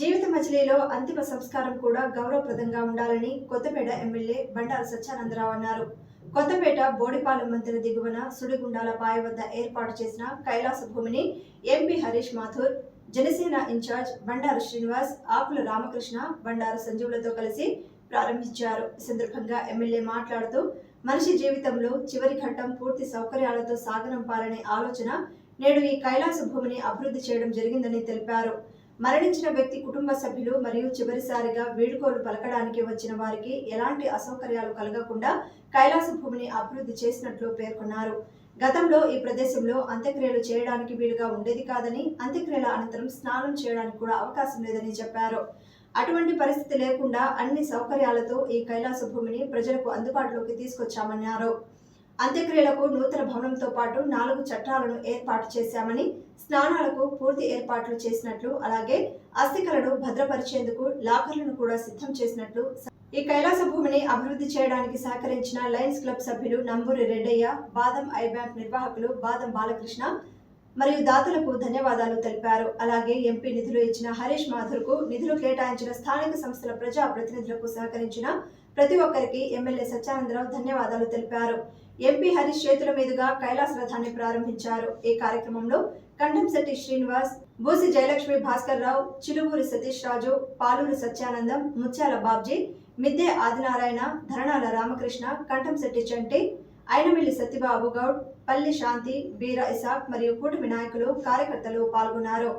జీవిత మజిలీలో అంతిమ సంస్కారం కూడా గౌరవప్రదంగా ఉండాలని కొత్తపేట ఎమ్మెల్యే బండారు సత్యానందరావు అన్నారు. కొత్తపేట బోడిపాలెం వంతెన దిగువన సుడిగుండాల పాయ వద్ద ఏర్పాటు చేసిన కైలాస భూమిని ఎంపీ హరీష్ మాథూర్, జనసేన ఇన్ఛార్జ్ బండారు శ్రీనివాస్, ఆకుల రామకృష్ణ, బండారు సంజీవులతో కలిసి ప్రారంభించారు. ఈ సందర్భంగా ఎమ్మెల్యే మాట్లాడుతూ మనిషి జీవితంలో చివరి ఘట్టం పూర్తి సౌకర్యాలతో సాగనంపాలనే ఆలోచన నేడు ఈ కైలాస భూమిని అభివృద్ధి చేయడం జరిగిందని తెలిపారు. మరణించిన వ్యక్తి కుటుంబ సభ్యులు మరియు చివరిసారిగా వీడ్కోలు పలకడానికి వచ్చిన వారికి ఎలాంటి అసౌకర్యాలు కలగకుండా కైలాస భూమిని అభివృద్ధి చేసినట్లు పేర్కొన్నారు. గతంలో ఈ ప్రదేశంలో అంత్యక్రియలు చేయడానికి వీలుగా ఉండేది కాదని, అంత్యక్రియల అనంతరం స్నానం చేయడానికి కూడా అవకాశం లేదని చెప్పారు. అటువంటి పరిస్థితి లేకుండా అన్ని సౌకర్యాలతో ఈ కైలాస భూమిని ప్రజలకు అందుబాటులోకి తీసుకొచ్చామన్నారు. అంత్యక్రియలకు నూతన భవనంతో పాటు 4 చట్టాలను ఏర్పాటు చేశామని, స్నానాలకు పూర్తి ఏర్పాట్లు చేసినట్లు, అలాగే అస్థికలను భద్రపరిచేందుకు లాకర్లను కూడా సిద్ధం చేసినట్లు, ఈ కైలాస భూమిని అభివృద్ధి చేయడానికి సహకరించిన లయన్స్ క్లబ్ సభ్యులు నంబూరి రెడ్డయ్య, బాదం ఐ బ్యాంక్ నిర్వాహకులు బాదం బాలకృష్ణ మరియు దాతలకు ధన్యవాదాలు తెలిపారు. అలాగే ఎంపీ నిధులు ఇచ్చిన హరీష్ మాథూర్కు, నిధులు కేటాయించిన స్థానిక సంస్థల ప్రజా ప్రతినిధులకు సహకరించిన ప్రతి ఒక్కరికి ఎమ్మెల్యే సత్యానందరావు ధన్యవాదాలు తెలిపారు. ఎంపీ హరీష్ చేతుల మీదుగా కైలాస రథాన్ని ప్రారంభించారు. ఈ కార్యక్రమంలో కండంశెట్టి శ్రీనివాస్, బూసి జయలక్ష్మి భాస్కర్ రావు, చిలువూరి సతీష్ రాజు, పాలూరి సత్యానందం, ముత్యాల బాబ్జీ, మిద్దె ఆదినారాయణ, ధరణాల రామకృష్ణ, కంఠంశెట్టి చంటి, అయినమిల్లి సత్యబాబు గౌడ్, పల్లి శాంతి, బీరా ఇసాక్ మరియు కూటమి నాయకులు, కార్యకర్తలు పాల్గొన్నారు.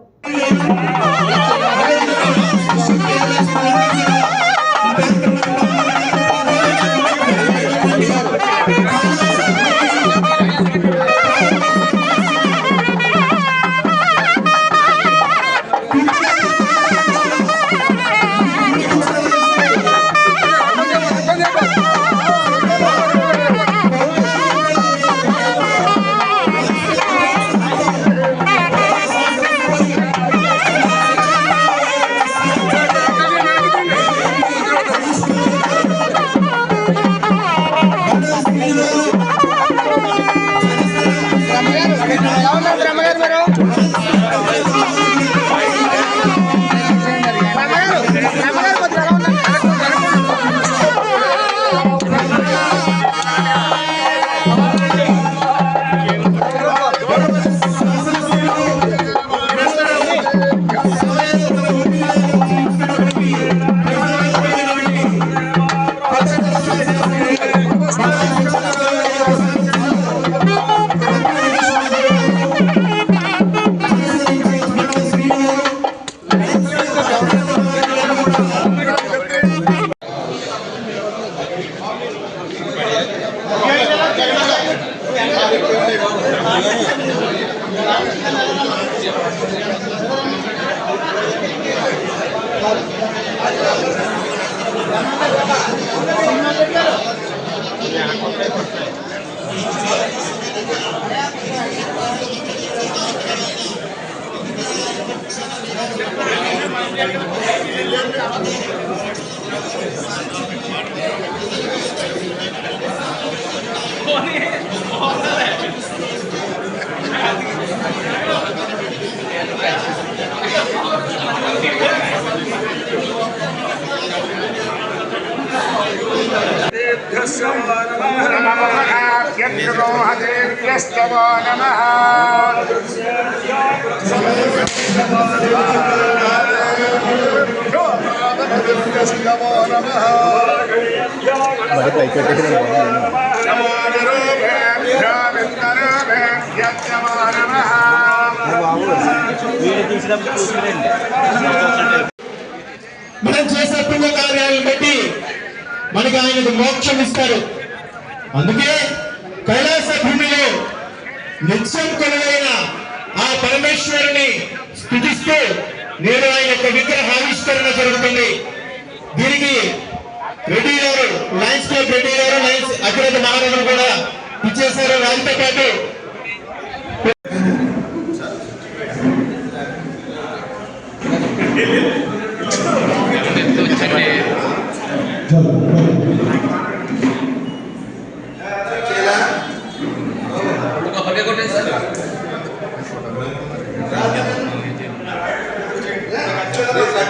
మనం చేసే పుణ్య కార్యాలను బట్టి మనకి ఆయనకు మోక్షం ఇస్తారు. అందుకే కైలాస భూమిలో నిత్యం కొలువైన ఆ పరమేశ్వరుని స్తుతిస్తూ నేడు ఆయన యొక్క విగ్రహావిష్కరణ జరుగుతుంది. దీనికి రెడ్డి గారు, లయన్స్ క్లబ్ రెడ్డి గారు, లయన్స్ అగ్రత మహారాజులు కూడా ఇచ్చేశారు. వారితో పాటు Gracias.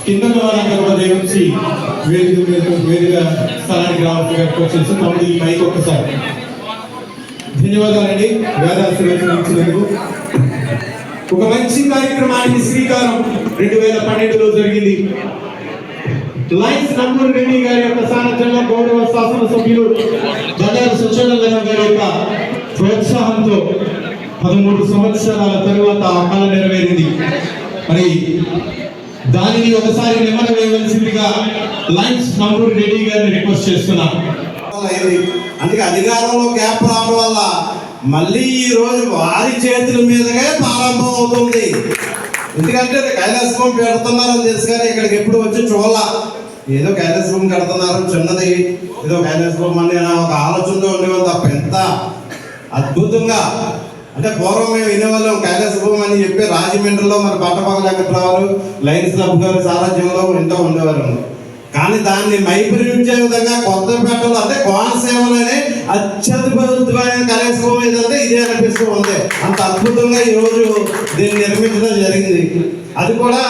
కింద వాళ్ళంతా కూడా దయచి వేదిక స్థలానికి రావాల్సి వచ్చేసి తమ్ముడు ఈ మైక్ ఒక్కసారి. ధన్యవాదాలండి వేదాశ్రయించినందుకు. ఒక మంచి కార్యక్రమానికి శ్రీకారం 2012లో జరిగింది. లయన్స్ నంబూరు రెడ్డి గారి యొక్క సారథ్యంలో గౌరవ శాసనసభ్యులు బండారు సత్యానందరావు గారి యొక్క ప్రోత్సాహంతో 13 సంవత్సరాల తరువాత ఆ కళ నెరవేరింది. మరి దానిని ఒకసారి నెమర వేయవలసిందిగా లయన్స్ నంబూరు రెడ్డి గారిని రిక్వెస్ట్ చేస్తున్నా. అందుకే అధికారంలో గ్యాప్ రావడం వల్ల మళ్ళీ ఈ రోజు వారి చేతుల మీదగా ప్రారంభం అవుతుంది. ఎందుకంటే కైలాసభం పెడుతున్నారని తెలుసు కానీ ఇక్కడికి ఎప్పుడు వచ్చి చూడాల. ఏదో కైలాసభం కడుతున్నారు చిన్నది, ఏదో కైలాసభం అని ఒక ఆలోచనతో ఉండేవాళ్ళు తప్ప ఎంత అద్భుతంగా అంటే పూర్వం మేము వినేవాళ్ళం కైలాసభూమి అని చెప్పి రాజమండ్రిలో మన పట్టపగల వెంకట్రావు లయన్స్ క్లబ్ గారి సారథ్యంలో ఇంటూ ఉండేవారు. కానీ దాన్ని మైపరించే విధంగా కొత్తపేటలో అంటే కోనసీమలోనే అత్యద్భుతమైన కైలాసభూమి ఏదంటే ఇదే అనిపిస్తూ ఉంది. అంత అద్భుతంగా ఈరోజు దీన్ని నిర్మించడం జరిగింది. అది కూడా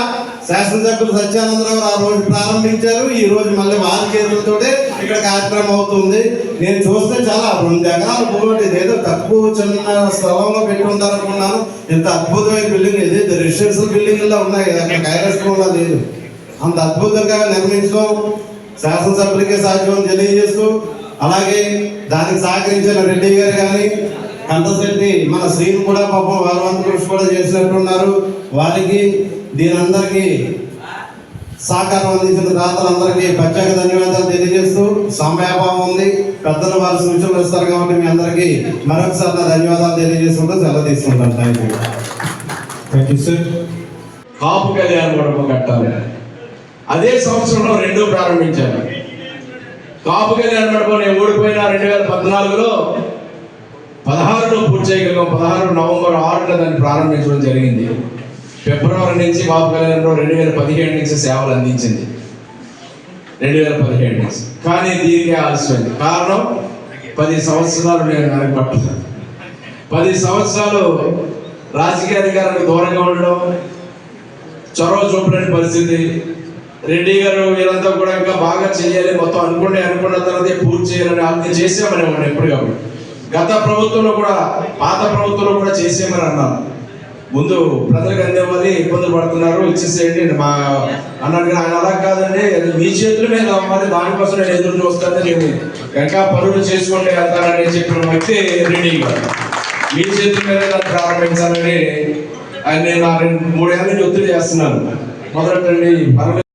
శాసనసభ్యులు సత్యానందరావు ఆ రోజు ప్రారంభించారు. ఈ రోజు మళ్ళీ వారి చేతులతోటే ఇక్కడ కార్యక్రమం అవుతుంది. నేను చూస్తే చాలా 2 ఎకరాల భూమి, ఏదో తక్కువ చిన్న స్థలంలో పెట్టి ఉంటారనుకున్నాను. ఇంత అద్భుతమైన బిల్డింగ్ ఇది రెసిడెన్షియల్ బిల్డింగ్ లా ఉన్నాయి, అక్కడ కైలాసభూమిలో లేదు. అంత అద్భుతంగా నిర్మించడం శాసనసభ్యులకే సాధ్యం తెలియజేస్తూ, అలాగే దానికి సహకరించిన రెడ్డి గారు కానీ కంటశెట్టి మన శ్రీని కూడా పాపం వాళ్ళంతా కృషి కూడా చేసినట్టున్నారు. వారికి దీనందరికీ సహకారం అందించిన దాతలందరికీ ప్రత్యేక ధన్యవాదాలు తెలియజేస్తూ, సమయాభావం ఉంది, పెద్దలు వారి సూచనలు ఇస్తారు కాబట్టి మీ అందరికీ మరొకసారి నా ధన్యవాదాలు తెలియజేసుకుంటూ సెలవు తీసుకుంటాను. Thank you sir. కాపు కళ్యాణ మండపం కట్టాలి. అదే సంవత్సరంలో 2 ప్రారంభించాను. కాపు కళ్యాణ మండపం నేను ఓడిపోయిన 2014లో 16లో పూర్తి చేయగలిగాం. 16 నవంబర్ 6న దాన్ని ప్రారంభించడం జరిగింది. ఫిబ్రవరి నుంచి కాపు కళ్యాణంలో 2017 నుంచి సేవలు అందించింది. 2017 నుంచి. కానీ దీనికి ఆలస్యమైంది. కారణం 10 సంవత్సరాలు నేను వెనకబడ్డాను. 10 సంవత్సరాలు రాజకీయ అధికారానికి దూరంగా ఉండడం, చొరవ చూపలేని పరిస్థితి. రెడ్డి గారు వీళ్ళంతా కూడా ఇంకా బాగా చేయాలి, మొత్తం అనుకున్న తర్వాత పూర్తి చేయాలని అన్ని చేసామని మనం ఎప్పటికప్పుడు గత ప్రభుత్వంలో కూడా పాత ప్రభుత్వంలో కూడా చేసేమని అన్నాను. ముందు ప్రజలకు అందేవాలి, ఇబ్బందులు పడుతున్నారు, ఇచ్చేసేయండి మా అన్నాడు. కానీ ఆయన అలా కాదండి, అది మీ చేతుల మీద అవ్వాలి, దానికోసం నేను ఎదురు చూస్తానని నేను ఇంకా పనులు చేసుకుంటే వెళ్తానని చెప్పిన వ్యక్తి రెడ్డి గారు. మీ చేతుల మీద ప్రారంభించాలని ఆయన నేను 3 ఏళ్ళ నుంచి ఒత్తిడి చేస్తున్నాను. మొదలెట్టండి.